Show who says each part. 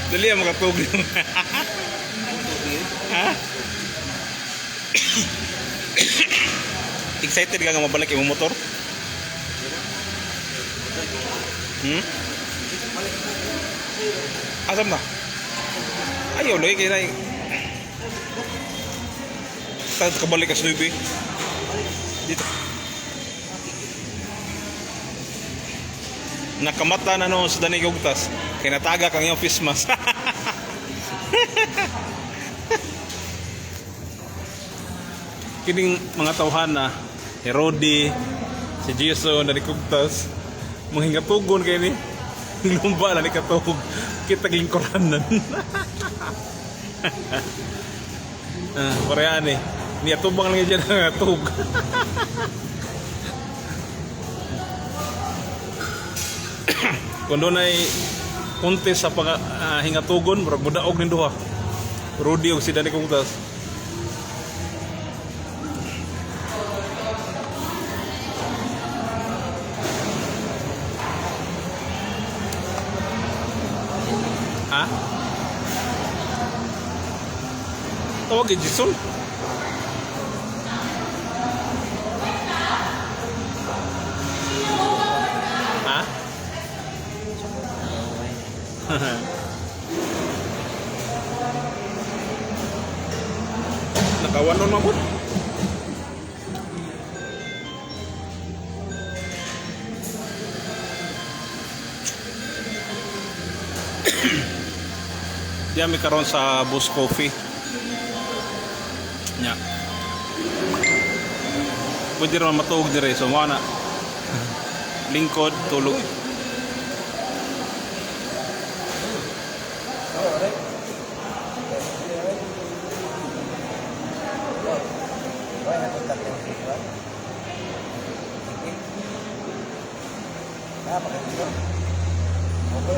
Speaker 1: Dali ang makatugil. Ha? Excited ka nga mabalik yung motor? Hmm? Asam na? Ayaw, lagi kayo na kabalik ka sa Nubi. Dito. Nakamata na no sa Danig Ugtas. Kaya nataga kang yung face mask. Kining mga tawhan na Herodi, si Jason, Danig Ugtas. Manghingatugon kayo ni. Lumba na ni katog. Kita lingkuranan. Parehas eh. Niya tubang lang dyan ang atog. Kung doon ay kontes sa hingatugon, marag mudaog ng duha. Rudy o si Danig Ugtas. Ha? Tawag kay Jason? Ha? Nakawan nun mabot? Diyan may karon sa Bus Coffee. Nya. Pwede naman matuog dire so mo na. Lingkod tulog.
Speaker 2: Apa kan itu? Mobil